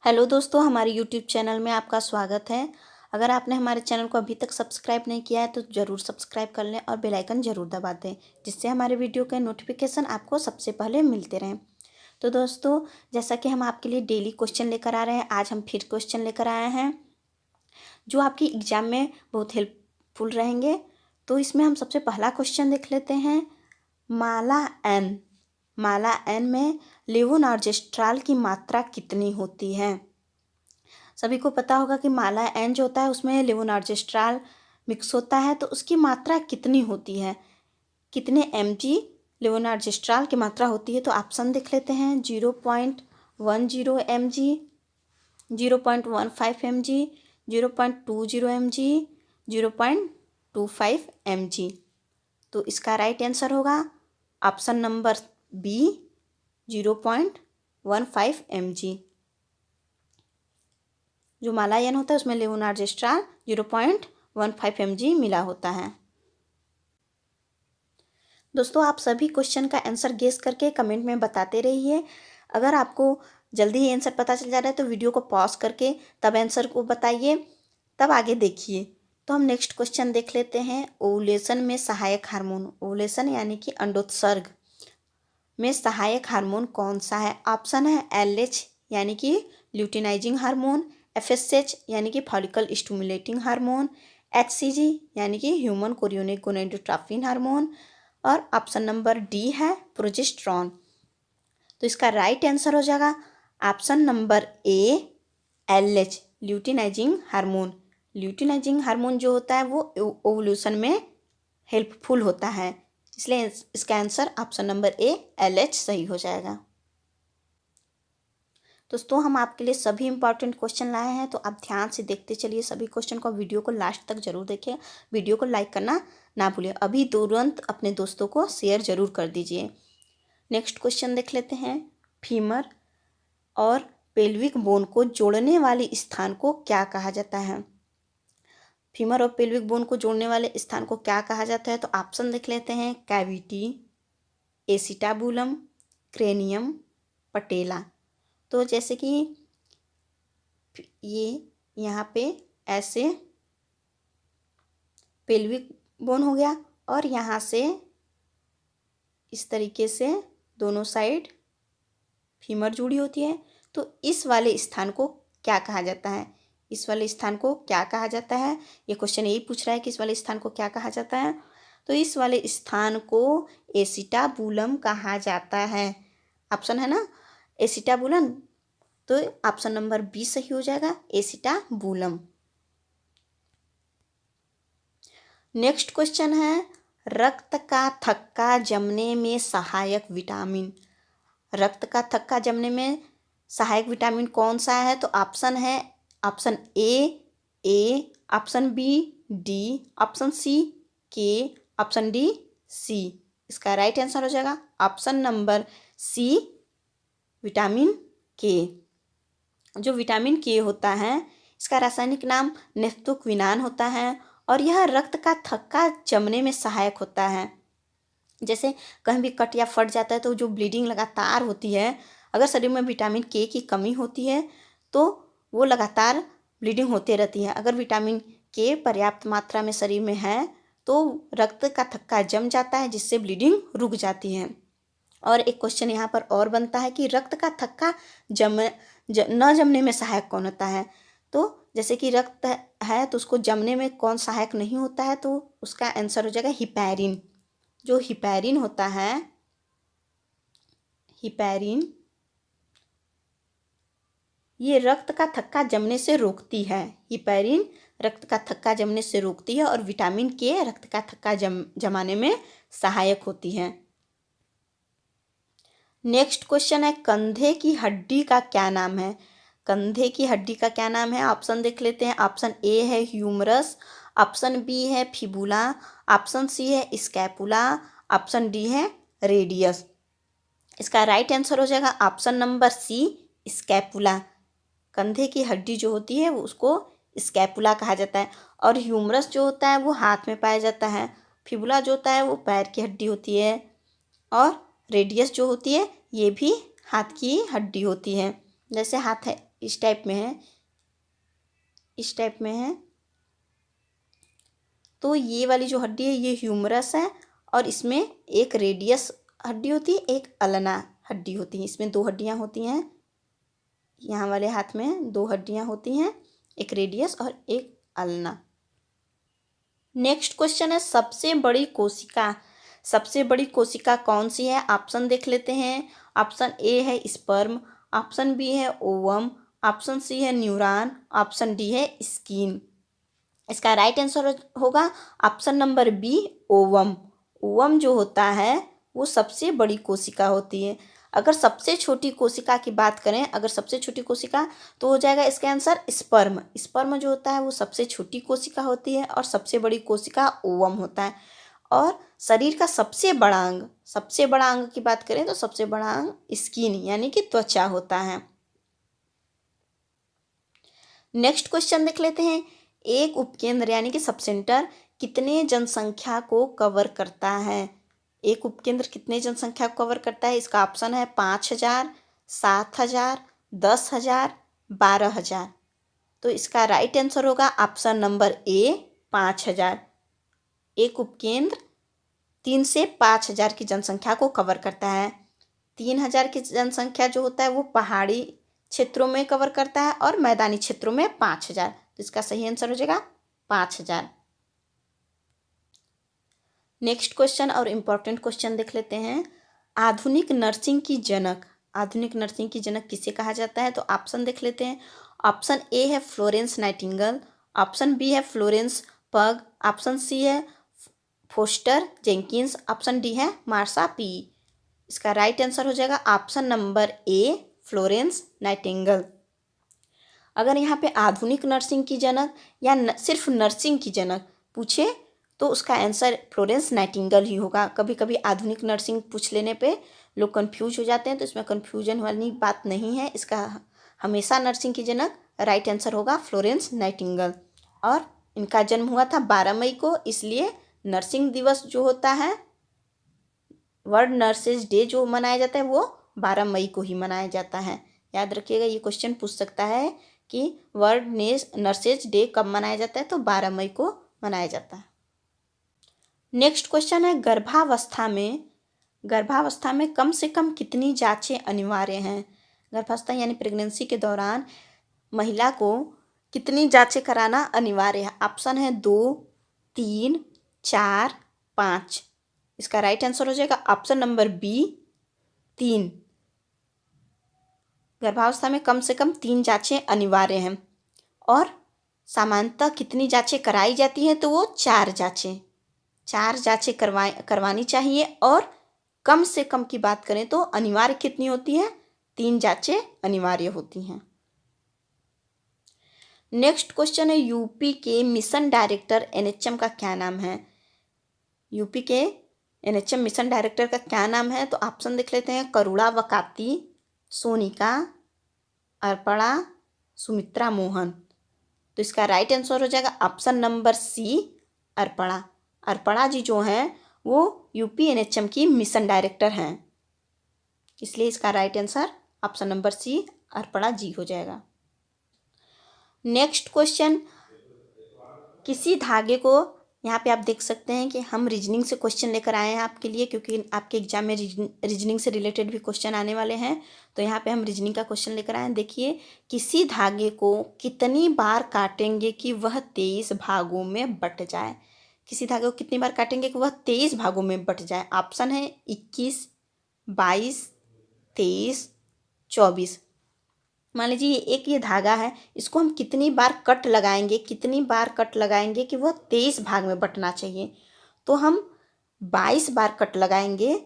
Hello दोस्तों, हमारे YouTube channel में आपका स्वागत है। अगर आपने हमारे चैनल को अभी तक सब्सक्राइब नहीं किया है तो ज़रूर सब्सक्राइब कर लें और बेल आइकन ज़रूर दबा दें, जिससे हमारे वीडियो के नोटिफिकेशन आपको सबसे पहले मिलते रहें। तो दोस्तों, जैसा कि हम आपके लिए डेली क्वेश्चन लेकर आ रहे हैं, आज हम फिर क्वेश्चन लेकर आए हैं जो आपकी एग्ज़ाम में बहुत हेल्पफुल रहेंगे। तो इसमें हम सबसे पहला क्वेश्चन देख लेते हैं। माला एन में लेवोनार्जेस्ट्राल की मात्रा कितनी होती है? सभी को पता होगा कि माला एन जो होता है उसमें लेवोनार्जेस्ट्राल मिक्स होता है, तो उसकी मात्रा कितनी होती है, कितने mg लेवोनार्जेस्ट्राल की मात्रा होती है? तो ऑप्शन देख लेते हैं। 0.10 mg, 0.15 mg, 0.20 mg, 0.25 mg। तो इसका राइट आंसर होगा ऑप्शन नंबर बी, 0.15 mg। जो मालायन होता है उसमें लेवोनार्जेस्ट्राल 0.15 mg मिला होता है। दोस्तों, आप सभी क्वेश्चन का आंसर गेस करके कमेंट में बताते रहिए। अगर आपको जल्दी ही आंसर पता चल जा रहा है तो वीडियो को पॉज करके तब आंसर को बताइए, तब आगे देखिए। तो हम नेक्स्ट क्वेश्चन देख लेते हैं। ओवुलेशन में सहायक हार्मोन, ओवुलेशन यानी कि अंडोत्सर्ग में सहायक हार्मोन कौन सा है? ऑप्शन है LH यानी कि ल्यूटिनाइजिंग हार्मोन, FSH यानी कि फॉलिकल स्टिमुलेटिंग हार्मोन, HCG यानी कि ह्यूमन कोरियोनिक गोनाडोट्रोपिन हार्मोन, और ऑप्शन नंबर डी है प्रोजेस्टेरॉन। तो इसका राइट आंसर हो जाएगा option number A, LH luteinizing hormone. Luteinizing hormone जो होता है वो ओवुलेशन में हेल्पफुल होता है, इसलिए इसका answer option number A, LH सही हो जाएगा। दोस्तों, हम आपके लिए सभी इंपॉर्टेंट क्वेश्चन लाए हैं, तो आप ध्यान से देखते चलिए सभी क्वेश्चन को। वीडियो को लास्ट तक जरूर देखें, वीडियो को लाइक करना ना भूलिए। अभी तुरंत अपने दोस्तों को शेयर जरूर कर दीजिए। नेक्स्ट क्वेश्चन देख लेते हैं। फीमर और पेल्विक बोन को जोड़ने वाले स्थान को क्या कहा जाता है? फीमर और पेल्विक बोन को जोड़ने वाले स्थान को क्या कहा जाता है? तो ऑप्शन देख लेते हैं। कैविटी, एसिटाबुलम, क्रेनियम, पटेला। तो जैसे कि ये यहाँ पे ऐसे पेल्विक बोन हो गया और यहाँ से इस तरीके से दोनों साइड फीमर जुड़ी होती है, तो इस वाले स्थान को क्या कहा जाता है? इस वाले स्थान को क्या कहा जाता है? ये क्वेश्चन यही पूछ रहा है कि इस वाले स्थान को क्या कहा जाता है। तो इस वाले स्थान को एसिटाबुलम कहा जाता है। ऑप्शन है ना एसिटाबुलम, तो ऑप्शन नंबर बी सही हो जाएगा, एसिटाबुलम। नेक्स्ट क्वेश्चन है। रक्त का थक्का जमने में सहायक विटामिन, रक्त का थक्का जमने में सहायक विटामिन कौन सा है? तो ऑप्शन है option A, option B D, option C के, ऑप्शन डी सी। इसका राइट आंसर हो जाएगा ऑप्शन नंबर सी, विटामिन के। जो विटामिन के होता है इसका रासायनिक नाम नेफ्थोक्विनान होता है और यह रक्त का थक्का जमने में सहायक होता है। जैसे कहीं भी कट या फट जाता है तो जो ब्लीडिंग लगातार होती है, अगर शरीर में विटामिन के की कमी होती है तो वो लगातार ब्लीडिंग होती रहती है। अगर विटामिन के पर्याप्त मात्रा में शरीर में है तो रक्त का थक्का जम जाता है, जिससे ब्लीडिंग रुक जाती है। और एक क्वेश्चन यहाँ पर और बनता है कि रक्त का थक्का न जमने में सहायक कौन होता है? तो जैसे कि रक्त है तो उसको जमने में कौन सहायक नहीं होता है? तो उसका आंसर हो जाएगा हिपैरिन। जो हिपैरिन होता है, हिपैरिन ये रक्त का थक्का जमने से रोकती है। हिपैरिन रक्त का थक्का जमने से रोकती है और विटामिन के रक्त का थक्का जमाने में सहायक होती है। नेक्स्ट क्वेश्चन है। कंधे की हड्डी का क्या नाम है? कंधे की हड्डी का क्या नाम है? ऑप्शन देख लेते हैं। ऑप्शन ए है ह्यूमरस, ऑप्शन बी है फिबुला, ऑप्शन सी है स्कैपुला, ऑप्शन डी है रेडियस। इसका राइट आंसर हो जाएगा ऑप्शन नंबर सी, स्कैपुला। कंधे की हड्डी जो होती है वो उसको स्कैपुला कहा जाता है। और ह्यूमरस जो होता है वो हाथ में पाया जाता है, फिबुला जो होता है वो पैर की हड्डी होती है, और रेडियस जो होती है ये भी हाथ की हड्डी होती है। जैसे हाथ है इस टाइप में है, इस टाइप में है। तो ये वाली जो हड्डी है ये ह्यूमरस है और इसमें एक रेडियस हड्डी होती है, एक अल्ना हड्डी होती है। इसमें 2 हड्डियाँ होती हैं, यहाँ वाले हाथ में 2 हड्डियाँ होती हैं, एक रेडियस और एक अल्ना। नेक्स्ट क्वेश्चन है सबसे बड़ी कोशिका। सबसे बड़ी कोशिका कौन सी है? ऑप्शन देख लेते हैं। ऑप्शन ए है स्पर्म, ऑप्शन बी है ओवम, ऑप्शन सी है न्यूरॉन, ऑप्शन डी है स्किन। इसका राइट आंसर होगा option number B ovum. Ovum जो होता है वो सबसे बड़ी कोशिका होती है। अगर सबसे छोटी कोशिका की बात करें, अगर सबसे छोटी कोशिका तो हो जाएगा इसका आंसर स्पर्म। स्पर्म जो होता है वो सबसे छोटी कोशिका होती है और सबसे बड़ी कोशिका ओवम होता है। और शरीर का सबसे बड़ा अंग, सबसे बड़ा अंग की बात करें तो सबसे बड़ा अंग स्किन यानी कि त्वचा होता है। नेक्स्ट क्वेश्चन देख लेते हैं। एक उपकेंद्र यानी कि सब सेंटर कितने जनसंख्या को कवर करता है? एक उपकेंद्र कितने जनसंख्या को कवर करता है? इसका ऑप्शन है 5000, 7000, 10,000, 12,000। तो इसका राइट आंसर होगा ऑप्शन नंबर ए 5000। एक उपकेंद्र 3 से 5000 की जनसंख्या को कवर करता है। 3000 की जनसंख्या जो होता है वो पहाड़ी क्षेत्रों में कवर करता है और मैदानी क्षेत्रों में 5000। तो इसका सही आंसर हो जाएगा 5000। नेक्स्ट क्वेश्चन और इम्पॉर्टेंट क्वेश्चन देख लेते हैं। आधुनिक नर्सिंग की जनक, आधुनिक नर्सिंग की जनक किसे कहा जाता है? तो ऑप्शन देख लेते हैं। ऑप्शन ए है फ्लोरेंस नाइटिंगेल, ऑप्शन बी है फ्लोरेंस पग, ऑप्शन सी है फोस्टर जेंकिंस, ऑप्शन डी है मार्सा पी। इसका राइट आंसर हो जाएगा option number A Florence Nightingale. अगर यहाँ पे आधुनिक नर्सिंग की जनक या सिर्फ नर्सिंग की जनक पूछे तो उसका आंसर फ्लोरेंस नाइटिंगेल ही होगा। कभी कभी आधुनिक नर्सिंग पूछ लेने पे लोग कंफ्यूज हो जाते हैं, तो इसमें कंफ्यूजन वाली बात नहीं है। इसका हमेशा नर्सिंग की जनक राइट आंसर होगा फ्लोरेंस नाइटिंगेल। और इनका जन्म हुआ था 12 मई को, इसलिए नर्सिंग दिवस जो होता है, वर्ल्ड नर्सेज डे जो मनाया जाता है वो 12 मई को ही मनाया जाता है। याद रखिएगा, ये क्वेश्चन पूछ सकता है कि वर्ल्ड नर्सेज डे कब मनाया जाता है, तो 12 मई को मनाया जाता है। नेक्स्ट क्वेश्चन है गर्भावस्था में कम से कम कितनी जांचें अनिवार्य हैं? गर्भावस्था यानी प्रेगनेंसी के दौरान महिला को कितनी जांचें कराना अनिवार्य है? ऑप्शन है 2, 3, 4, 5। इसका राइट आंसर हो जाएगा ऑप्शन नंबर बी 3। गर्भावस्था में कम से कम 3 जांचें अनिवार्य हैं और सामान्यतः कितनी जांचें कराई जाती हैं? तो वो 4 जांचें करवानी चाहिए। और कम से कम की बात करें तो अनिवार्य कितनी होती है? 3 जांचें अनिवार्य होती हैं। नेक्स्ट क्वेश्चन है यूपी के मिशन डायरेक्टर एनएचएम का क्या नाम है? यूपी के एनएचएम मिशन डायरेक्टर का क्या नाम है? तो ऑप्शन देख लेते हैं। करुणा वकाती, सोनिका, अर्पणा, सुमित्रा मोहन। तो इसका राइट आंसर हो जाएगा option number C Arpana. Arpana ji जो हैं वो यूपी एनएचएम की मिशन डायरेक्टर हैं, इसलिए इसका right answer option number C Arpana ji हो जाएगा। नेक्स्ट क्वेश्चन, किसी धागे को, यहाँ पे आप देख सकते हैं कि हम रीजनिंग से क्वेश्चन लेकर आए हैं आपके लिए, क्योंकि आपके एग्जाम में रीजनिंग से रिलेटेड भी क्वेश्चन आने वाले हैं। तो यहाँ पे हम रीजनिंग का क्वेश्चन लेकर आए हैं। देखिए, किसी धागे को कितनी बार काटेंगे कि वह 23 भागों में बट जाए? किसी धागे को कितनी बार काटेंगे कि वह 23 भागों में बट जाए? ऑप्शन है 21, 22, 23, 24। मान लीजिए ये धागा है, इसको हम कितनी बार कट लगाएंगे कि वह 23 भाग में बटना चाहिए? तो हम 22 बार कट लगाएंगे।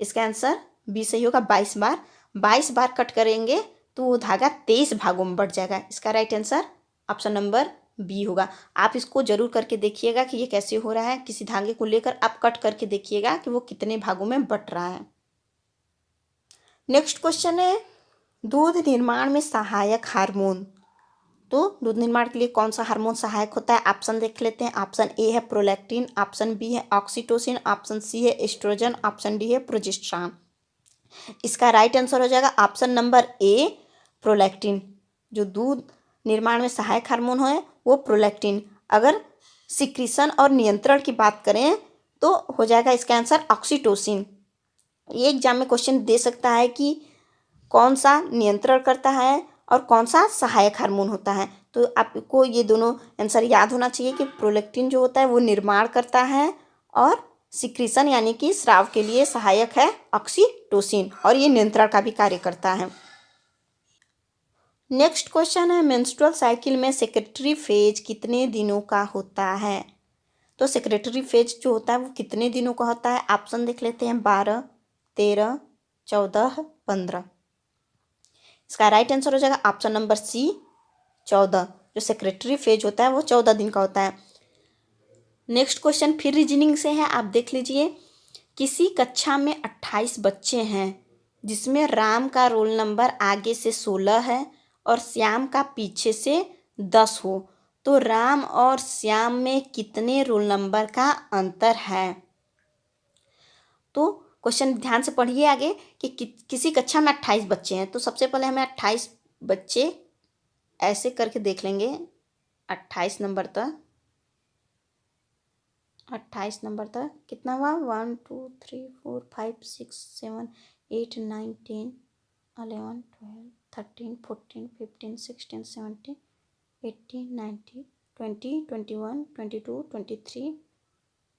इसका आंसर बी सही होगा, 22 बार कट करेंगे तो वो धागा 23 भागों में बट जाएगा। इसका right answer option number B होगा। आप इसको जरूर करके देखिएगा कि ये कैसे हो रहा है। किसी धागे को लेकर आप कट करके देखिएगा कि वो कितने भागों में बट रहा है। नेक्स्ट क्वेश्चन है दूध निर्माण में सहायक हार्मोन। तो दूध निर्माण के लिए कौन सा हार्मोन सहायक होता है? ऑप्शन देख लेते हैं। ऑप्शन ए है प्रोलैक्टिन, ऑप्शन बी है ऑक्सीटोसिन, ऑप्शन सी है एस्ट्रोजन, ऑप्शन डी है प्रोजेस्टेरॉन। इसका राइट आंसर हो जाएगा ऑप्शन नंबर ए प्रोलैक्टिन। जो दूध निर्माण में सहायक हार्मोन है वो प्रोलैक्टिन। अगर सिक्रीशन और नियंत्रण की बात करें तो हो जाएगा इसका आंसर ऑक्सीटोसिन। ये एग्जाम में क्वेश्चन दे सकता है कि कौन सा नियंत्रण करता है और कौन सा सहायक हार्मोन होता है। तो आपको ये दोनों आंसर याद होना चाहिए कि प्रोलैक्टिन जो होता है वो निर्माण करता है और सिक्रीशन यानी कि स्राव के लिए सहायक है ऑक्सीटोसिन, और ये नियंत्रण का भी कार्य करता है। नेक्स्ट क्वेश्चन है, मेंस्ट्रुअल साइकिल में सेक्रेटरी फेज कितने दिनों का होता है? तो सेक्रेटरी फेज जो होता है वो कितने दिनों का होता है? ऑप्शन देख लेते हैं, 12, 13, 14, 15। इसका राइट आंसर हो जाएगा ऑप्शन नंबर सी, 14। जो सेक्रेटरी फेज होता है वो 14 दिन का होता है। नेक्स्ट क्वेश्चन फिर रीजनिंग से है, आप देख लीजिए। किसी कक्षा में 28 बच्चे हैं जिसमें राम का रोल नंबर आगे से 16 है और श्याम का पीछे से 10 हो, तो राम और श्याम में कितने रोल नंबर का अंतर है? तो क्वेश्चन ध्यान से पढ़िए आगे कि किसी कक्षा में 28 बच्चे हैं। तो सबसे पहले हमें 28 बच्चे ऐसे करके देख लेंगे, 28 नंबर तक। 28 नंबर तक कितना हुआ? 1 2 3 4 5 6 7 8 9 10 11 12 13 14 15 16 17 18 19 20 21 22 23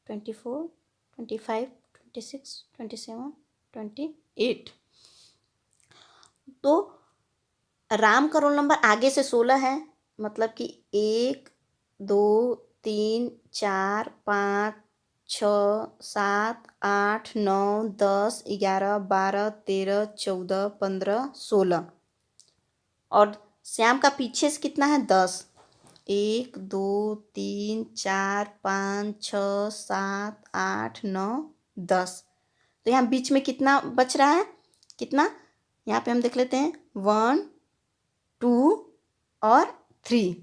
24 25 26 27 28। तो राम का रोल नंबर आगे से 16 है, मतलब कि 1 2 3 4 5 6 7 8 9 10 11 12 13 14 15 16। और श्याम का पीछे से कितना है? 10। 1 2 3 4 5 6 7 8 9 10। तो यहाँ बीच में कितना बच रहा है? कितना? यहाँ पे हम देख लेते हैं, 1 2 और 3,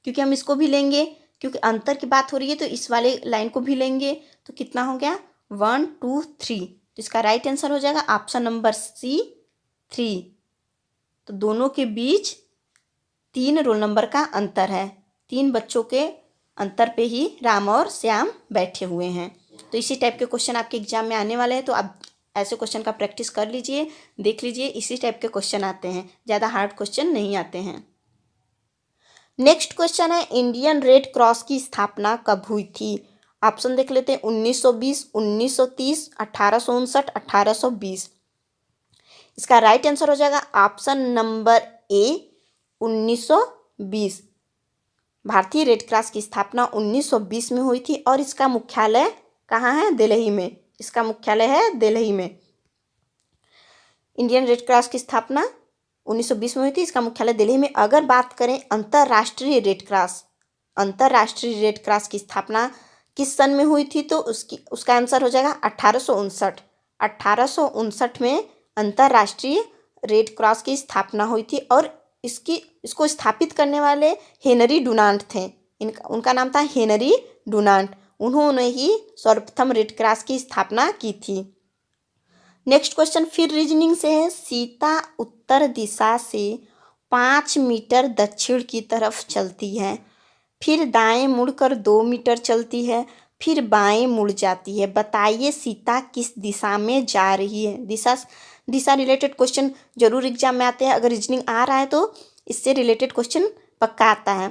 क्योंकि हम इसको भी लेंगे, क्योंकि अंतर की बात हो रही है तो इस वाले लाइन को भी लेंगे। तो कितना हो गया? 1 2 3। तो इसका राइट आंसर हो जाएगा ऑप्शन नंबर सी, 3। तो दोनों के बीच 3 रोल नंबर का अंतर है। 3 बच्चों के अंतर पे ही राम और श्याम बैठे हुए हैं। तो इसी टाइप के क्वेश्चन आपके एग्जाम में आने वाले हैं, तो आप ऐसे क्वेश्चन का प्रैक्टिस कर लीजिए, देख लीजिए। इसी टाइप के क्वेश्चन आते हैं, ज़्यादा हार्ड क्वेश्चन नहीं आते हैं। नेक्स्ट क्वेश्चन है, इंडियन रेड क्रॉस की स्थापना कब हुई थी? ऑप्शन देख लेते हैं, 1920, 1930, 1859, 1820। इसका राइट आंसर हो जाएगा ऑप्शन नंबर ए, 1920। भारतीय रेड क्रॉस की स्थापना 1920 में हुई थी और इसका मुख्यालय कहाँ है? दिल्ली में। इसका मुख्यालय है दिल्ली में। इंडियन रेड क्रॉस की स्थापना 1920 में हुई थी, इसका मुख्यालय दिल्ली में। अगर बात करें अंतर्राष्ट्रीय रेड क्रॉस की स्थापना किस सन में हुई थी, तो उसका आंसर हो जाएगा 1859। 1859 में अंतर्राष्ट्रीय रेड क्रॉस की स्थापना हुई थी और इसको स्थापित करने वाले हेनरी डुनांट थे। उनका नाम था हेनरी डुनांट। उन्होंने ही सर्वप्रथम रेड क्रॉस की स्थापना की थी। नेक्स्ट क्वेश्चन फिर रीजनिंग से है, सीता उत्तर दिशा से 5 मीटर दक्षिण की तरफ चलती है, फिर दाएं मुड़कर 2 मीटर चलती है, फिर बाएं मुड़ जाती है। बताइए सीता किस दिशा में जा रही है? दिशा रिलेटेड क्वेश्चन जरूर एग्जाम में आते हैं। अगर रीजनिंग आ रहा है तो इससे रिलेटेड क्वेश्चन पक्का आता है।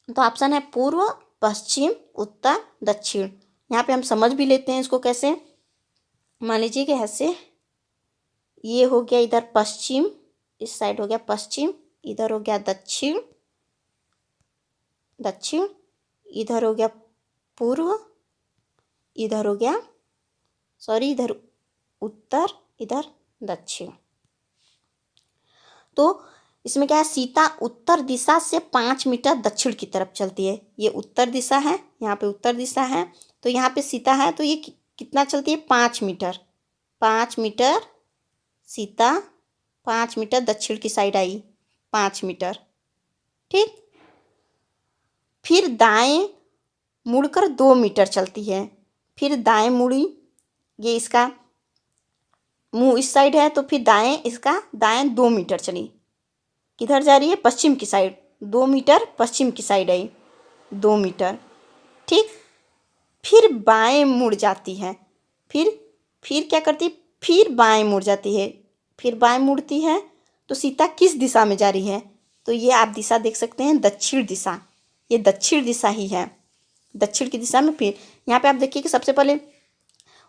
तो ऑप्शन है पूर्व, पश्चिम, उत्तर, दक्षिण। यहाँ पे हम समझ भी लेते हैं इसको कैसे। मान लीजिए कि ऐसे ये हो गया इधर पश्चिम, इस साइड हो गया पश्चिम, इधर हो गया दक्षिण, इधर हो गया पूर्व, इधर हो गया इधर उत्तर, इधर दक्षिण। तो इसमें क्या है, सीता उत्तर दिशा से 5 मीटर दक्षिण की तरफ चलती है। ये उत्तर दिशा है, यहाँ पे उत्तर दिशा है, तो यहाँ पे सीता है, तो ये कितना चलती है? 5 मीटर। 5 मीटर सीता 5 मीटर दक्षिण की साइड आई, 5 मीटर, ठीक। फिर दाएं मुड़कर 2 मीटर चलती है, फिर दाएं मुड़ी, ये इसका मुंह इस साइड है, तो फिर दाएं 2 मीटर चली। किधर जा रही है? पश्चिम की साइड। 2 मीटर पश्चिम की साइड आई, 2 मीटर। ठीक, फिर बाएं मुड़ जाती है। फिर क्या करती? फिर बाएं मुड़ जाती है। फिर बाएं मुड़ती है तो सीता किस दिशा में जा रही है? तो ये आप दिशा देख सकते हैं, दक्षिण दिशा। ये दक्षिण दिशा ही है। दक्षिण की दिशा में फिर यहाँ पे आप देखिए कि सबसे पहले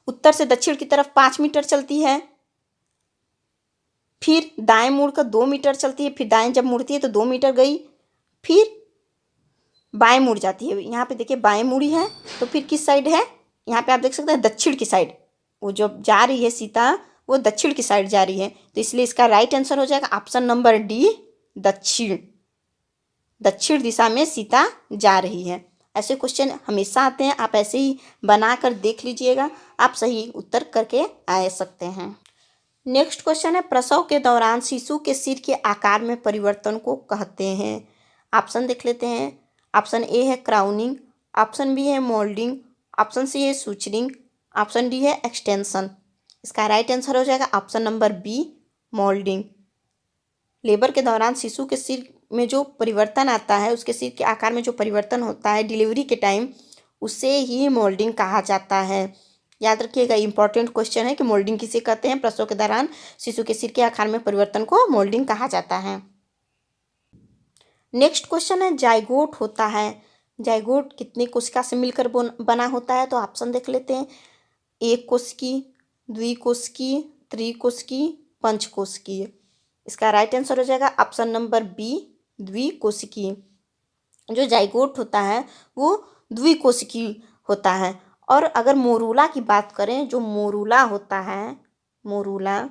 उत्तर से दक्षिण की तरफ 5 मीटर चलती है, फिर दाएं मुड़कर 2 मीटर चलती है, फिर दाएं जब मुड़ती है तो 2 मीटर गई, फिर बाएं मुड़ जाती है। यहाँ पे देखिए बाएं मुड़ी है तो फिर किस साइड है? यहाँ पे आप देख सकते हैं दक्षिण की साइड। वो जो जा रही है सीता, वो दक्षिण की साइड जा रही है, तो इसलिए इसका राइट आंसर हो जाएगा ऑप्शन नंबर डी, दक्षिण। दक्षिण दिशा में सीता जा रही है। ऐसे क्वेश्चन हमेशा आते हैं, आप ऐसे ही बना कर देख लीजिएगा, आप सही उत्तर करके आ सकते हैं। नेक्स्ट क्वेश्चन है, प्रसव के दौरान शिशु के सिर के आकार में परिवर्तन को कहते हैं। ऑप्शन देख लेते हैं। ऑप्शन ए है क्राउनिंग, ऑप्शन बी है मोल्डिंग, ऑप्शन सी है सूचरिंग, ऑप्शन डी है एक्सटेंशन। इसका राइट आंसर हो जाएगा option number B, moulding. Labour के दौरान शिशु के सिर में जो परिवर्तन आता है, उसके सिर के आकार में जो परिवर्तन होता है डिलीवरी के टाइम, उसे ही मोल्डिंग कहा जाता है। याद रखिएगा, इंपॉर्टेंट क्वेश्चन है कि मोल्डिंग किसे कहते हैं? प्रसव के दौरान शिशु के सिर के आकार में परिवर्तन को मोल्डिंग कहा जाता है। नेक्स्ट क्वेश्चन है, जाइगोट होता है। जाइगोट कितने कोशिका से मिलकर बना होता है? तो ऑप्शन देख लेते हैं। एक कोशिकी, द्विकोशिकी, त्रिकोशिकी, पंचकोशिकी। इसका राइट आंसर हो जाएगा ऑप्शन नंबर बी, द्विकोशिकी। जो जाइगोट होता है वो द्विकोशिकी होता है। और अगर मोरूला की बात करें, जो मोरूला होता है, मोरूला,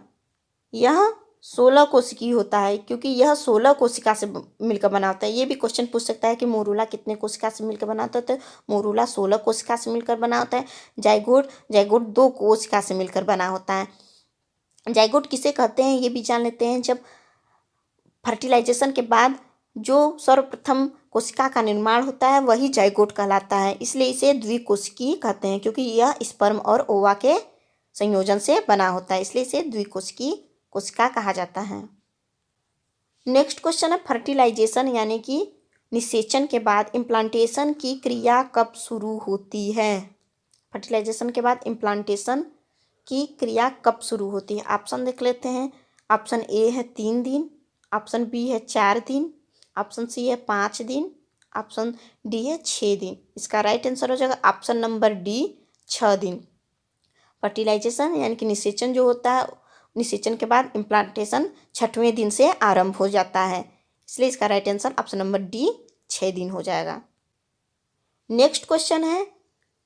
यह 16 कोशिकी होता है, क्योंकि यह 16 कोशिका से मिलकर बना होता है। ये भी क्वेश्चन पूछ सकता है कि मोरूला कितने कोशिका से मिलकर बना होता है? तो मोरूला 16 कोशिका से मिलकर बना होता है। जाइगोट 2 कोशिका से मिलकर बना होता है। जाइगोट किसे कहते हैं ये भी जान लेते हैं। जब फर्टिलाइजेशन के बाद जो सर्वप्रथम कोशिका का निर्माण होता है वही जाइगोट कहलाता है, इसलिए इसे द्विकोशिकी कहते हैं, क्योंकि यह स्पर्म और ओवा के संयोजन से बना होता है, इसलिए इसे द्विकोशिकी कोशिका कहा जाता है। नेक्स्ट क्वेश्चन है, फर्टिलाइजेशन यानी कि निषेचन के बाद इम्प्लांटेशन की क्रिया कब शुरू होती है? फर्टिलाइजेशन के बाद इम्प्लांटेशन की क्रिया कब शुरू होती है? ऑप्शन देख लेते हैं। ऑप्शन ए है 3 दिन, ऑप्शन बी है 4 दिन, ऑप्शन सी है 5 दिन, ऑप्शन डी है 6 दिन। इसका राइट आंसर हो जाएगा ऑप्शन नंबर डी, 6 दिन। फर्टिलाइजेशन यानी कि निषेचन जो होता है, निषेचन के बाद इम्प्लांटेशन 6वें दिन से आरंभ हो जाता है, इसलिए इसका right answer option number D, 6 दिन हो जाएगा। नेक्स्ट क्वेश्चन है,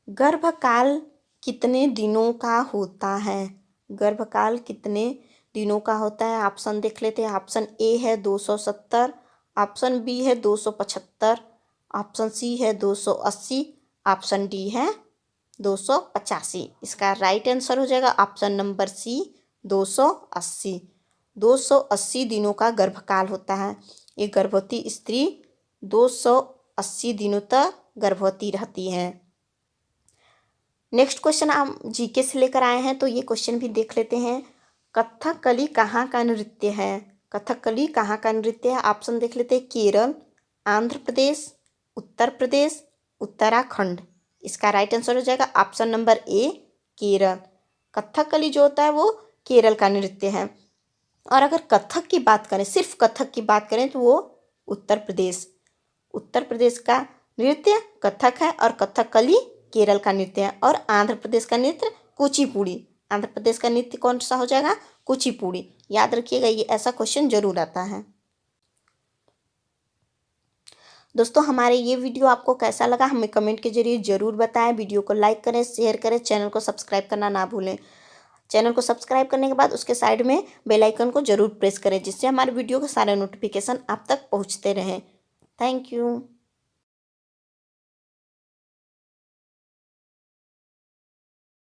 गर्भकाल कितने दिनों का होता है? गर्भकाल कितने दिनों का होता है? ऑप्शन देख लेते हैं। ऑप्शन ए है 270, ऑप्शन बी है 275, ऑप्शन सी है 280, ऑप्शन डी है 285। इसका राइट आंसर हो जाएगा ऑप्शन नंबर सी, 280। 280 दिनों का गर्भकाल होता है। ये गर्भवती स्त्री 280 दिनों तक गर्भवती रहती है। नेक्स्ट क्वेश्चन हम जीके से लेकर आए हैं, तो ये क्वेश्चन भी देख लेते हैं। कथकली कहाँ का नृत्य है? कथकली कहाँ का नृत्य है? ऑप्शन देख लेते हैं। केरल, आंध्र प्रदेश, उत्तर प्रदेश, उत्तराखंड। इसका राइट आंसर हो जाएगा option number A, Kerala. Kathakali जो होता है वो केरल का नृत्य है। और अगर कथक की बात करें, सिर्फ कथक की बात करें, तो वो उत्तर प्रदेश का नृत्य कथक है, और कथकली केरल का नृत्य है। और आंध्र प्रदेश का नृत्य कुचिपुड़ी। आंध्र प्रदेश का नृत्य कौन सा हो जाएगा? कुचिपुड़ी। याद रखिएगा, ये ऐसा क्वेश्चन जरूर आता है। दोस्तों, हमारे ये वीडियो आपको कैसा लगा हमें कमेंट के जरिए ज़रूर बताएं। वीडियो को लाइक करें, शेयर करें, चैनल को सब्सक्राइब करना ना भूलें। चैनल को सब्सक्राइब करने के बाद उसके साइड में बेल आइकन को जरूर प्रेस करें, जिससे हमारे वीडियो के सारे नोटिफिकेशन आप तक पहुंचते रहें। Thank you.